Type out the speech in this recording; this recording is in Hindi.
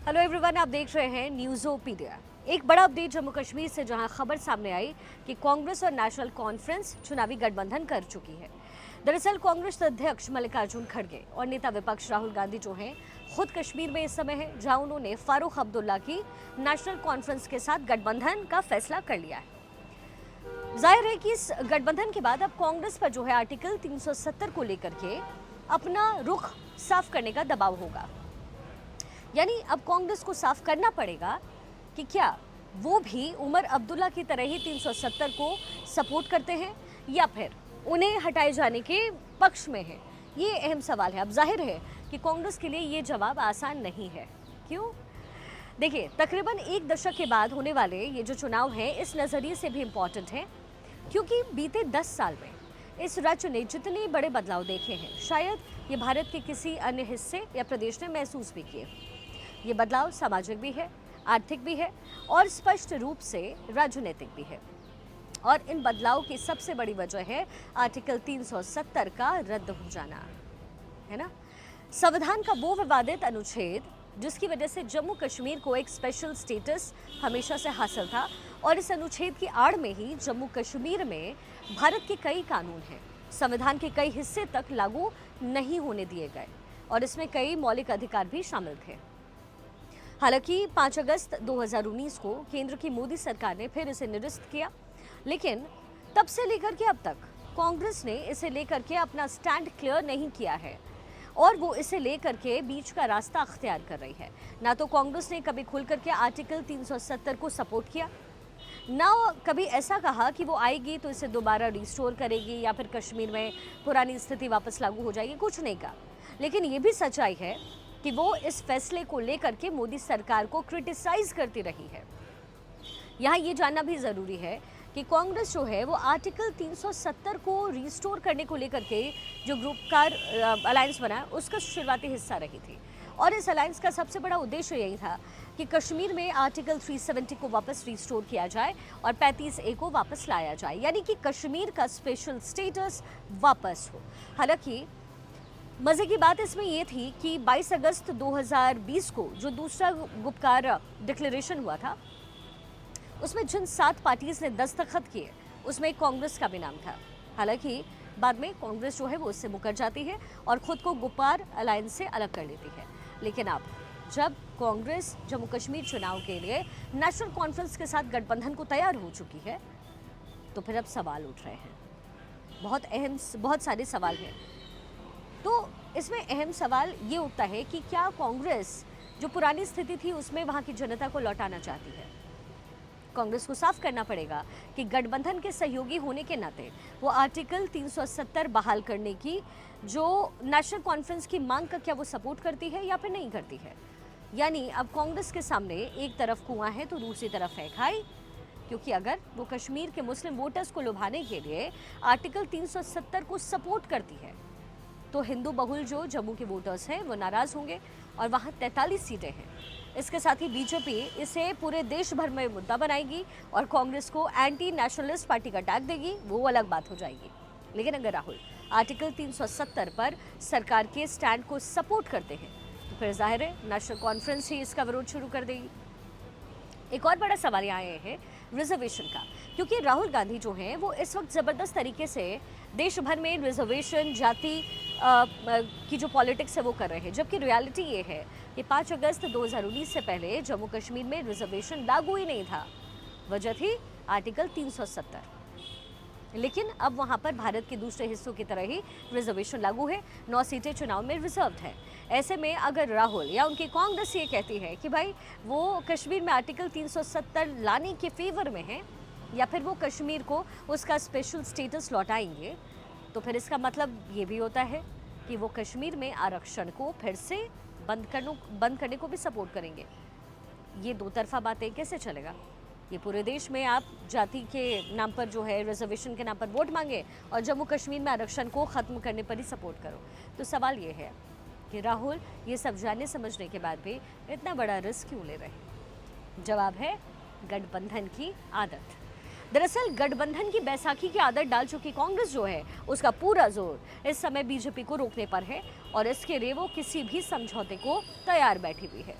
हेलो एवरीवन, आप देख रहे हैं न्यूज़ोपीडिया। एक बड़ा अपडेट जम्मू कश्मीर से, जहां खबर सामने आई कि कांग्रेस और नेशनल कॉन्फ्रेंस चुनावी गठबंधन कर चुकी है। दरअसल कांग्रेस अध्यक्ष मल्लिकार्जुन खड़गे और नेता विपक्ष राहुल गांधी जो हैं, खुद कश्मीर में इस समय है, जहां उन्होंने फारूक अब्दुल्ला की नेशनल कॉन्फ्रेंस के साथ गठबंधन का फैसला कर लिया है। जाहिर है कि इस गठबंधन के बाद अब कांग्रेस पर जो है आर्टिकल 370 को लेकर के अपना रुख साफ करने का दबाव होगा। यानी अब कांग्रेस को साफ करना पड़ेगा कि क्या वो भी उमर अब्दुल्ला की तरह ही 370 को सपोर्ट करते हैं या फिर उन्हें हटाए जाने के पक्ष में है। ये अहम सवाल है। अब जाहिर है कि कांग्रेस के लिए ये जवाब आसान नहीं है। क्यों? देखिए, तकरीबन एक दशक के बाद होने वाले ये जो चुनाव है, इस नज़रिए से भी इम्पॉर्टेंट है क्योंकि बीते 10 साल में इस राज्य ने जितने बड़े बदलाव देखे हैं, शायद ये भारत के किसी अन्य हिस्से या प्रदेश ने महसूस भी किए। ये बदलाव सामाजिक भी है, आर्थिक भी है और स्पष्ट रूप से राजनीतिक भी है। और इन बदलाव की सबसे बड़ी वजह है आर्टिकल 370 का रद्द हो जाना, है ना। संविधान का वो विवादित अनुच्छेद जिसकी वजह से जम्मू कश्मीर को एक स्पेशल स्टेटस हमेशा से हासिल था, और इस अनुच्छेद की आड़ में ही जम्मू कश्मीर में भारत के कई कानून हैं, संविधान के कई हिस्से तक लागू नहीं होने दिए गए और इसमें कई मौलिक अधिकार भी शामिल थे। हालांकि 5 अगस्त 2019 को केंद्र की मोदी सरकार ने फिर इसे निरस्त किया, लेकिन तब से लेकर के अब तक कांग्रेस ने इसे लेकर के अपना स्टैंड क्लियर नहीं किया है और वो इसे लेकर के बीच का रास्ता अख्तियार कर रही है। ना तो कांग्रेस ने कभी खुल करके आर्टिकल 370 को सपोर्ट किया, ना कभी ऐसा कहा कि वो आएगी तो इसे दोबारा रिस्टोर करेगी या फिर कश्मीर में पुरानी स्थिति वापस लागू हो जाएगी, कुछ नहीं कहा। लेकिन ये भी सच्चाई है कि वो इस फैसले को लेकर के मोदी सरकार को क्रिटिसाइज करती रही है। यहाँ ये जानना भी ज़रूरी है कि कांग्रेस जो है वो आर्टिकल 370 को रिस्टोर करने को लेकर के जो ग्रुप का अलायंस बना, उसका शुरुआती हिस्सा रही थी। और इस अलायंस का सबसे बड़ा उद्देश्य यही था कि कश्मीर में आर्टिकल 370 को वापस रिस्टोर किया जाए और 35A को वापस लाया जाए, यानी कि कश्मीर का स्पेशल स्टेटस वापस हो। हालांकि मज़े की बात इसमें यह थी कि 22 अगस्त 2020 को जो दूसरा गुपकार डिक्लेरेशन हुआ था, उसमें जिन 7 पार्टीज ने दस्तखत किए उसमें कांग्रेस का भी नाम था। हालांकि बाद में कांग्रेस जो है वो उससे मुकर जाती है और ख़ुद को गुपकार अलायंस से अलग कर लेती है। लेकिन अब जब कांग्रेस जम्मू कश्मीर चुनाव के लिए नेशनल कॉन्फ्रेंस के साथ गठबंधन को तैयार हो चुकी है, तो फिर अब सवाल उठ रहे हैं। बहुत सारे सवाल हैं। तो इसमें अहम सवाल ये उठता है कि क्या कांग्रेस जो पुरानी स्थिति थी उसमें वहाँ की जनता को लौटाना चाहती है। कांग्रेस को साफ करना पड़ेगा कि गठबंधन के सहयोगी होने के नाते वो आर्टिकल 370 बहाल करने की जो नेशनल कॉन्फ्रेंस की मांग का, क्या वो सपोर्ट करती है या फिर नहीं करती है। यानी अब कांग्रेस के सामने एक तरफ कुआं है तो दूसरी तरफ है खाई, क्योंकि अगर वो कश्मीर के मुस्लिम वोटर्स को लुभाने के लिए आर्टिकल 370 को सपोर्ट करती है तो हिंदू बहुल जो जम्मू के वोटर्स हैं वो नाराज़ होंगे और वहाँ 43 सीटें हैं। इसके साथ ही बीजेपी इसे पूरे देश भर में मुद्दा बनाएगी और कांग्रेस को एंटी नेशनलिस्ट पार्टी का टैग देगी, वो अलग बात हो जाएगी। लेकिन अगर राहुल आर्टिकल 370 पर सरकार के स्टैंड को सपोर्ट करते हैं तो फिर जाहिर है नेशनल कॉन्फ्रेंस ही इसका विरोध शुरू कर देगी। एक और बड़ा सवाल यहाँ ये है रिजर्वेशन का, क्योंकि राहुल गांधी जो हैं वो इस वक्त ज़बरदस्त तरीके से देश भर में रिजर्वेशन, जाति की जो पॉलिटिक्स है वो कर रहे हैं, जबकि रियलिटी ये है कि 5 अगस्त 2019 से पहले जम्मू कश्मीर में रिजर्वेशन लागू ही नहीं था। वजह थी आर्टिकल 370। लेकिन अब वहाँ पर भारत के दूसरे हिस्सों की तरह ही रिजर्वेशन लागू है, 9 सीटें चुनाव में रिजर्व्ड हैं। ऐसे में अगर राहुल या उनकी कांग्रेस ये कहती है कि भाई वो कश्मीर में आर्टिकल 370 लाने के फेवर में है या फिर वो कश्मीर को उसका स्पेशल स्टेटस लौटाएंगे, तो फिर इसका मतलब ये भी होता है कि वो कश्मीर में आरक्षण को फिर से बंद करने को भी सपोर्ट करेंगे। ये दो तरफा बातें कैसे चलेगा? ये पूरे देश में आप जाति के नाम पर जो है रिजर्वेशन के नाम पर वोट मांगे और जम्मू कश्मीर में आरक्षण को ख़त्म करने पर ही सपोर्ट करो। तो सवाल ये है कि राहुल ये सब जानने समझने के बाद भी इतना बड़ा रिस्क क्यों ले रहे हैं? जवाब है गठबंधन की आदत। दरअसल गठबंधन की बैसाखी की आदत डाल चुकी कांग्रेस जो है उसका पूरा जोर इस समय बीजेपी को रोकने पर है और इसके लिए वो किसी भी समझौते को तैयार बैठी हुई है।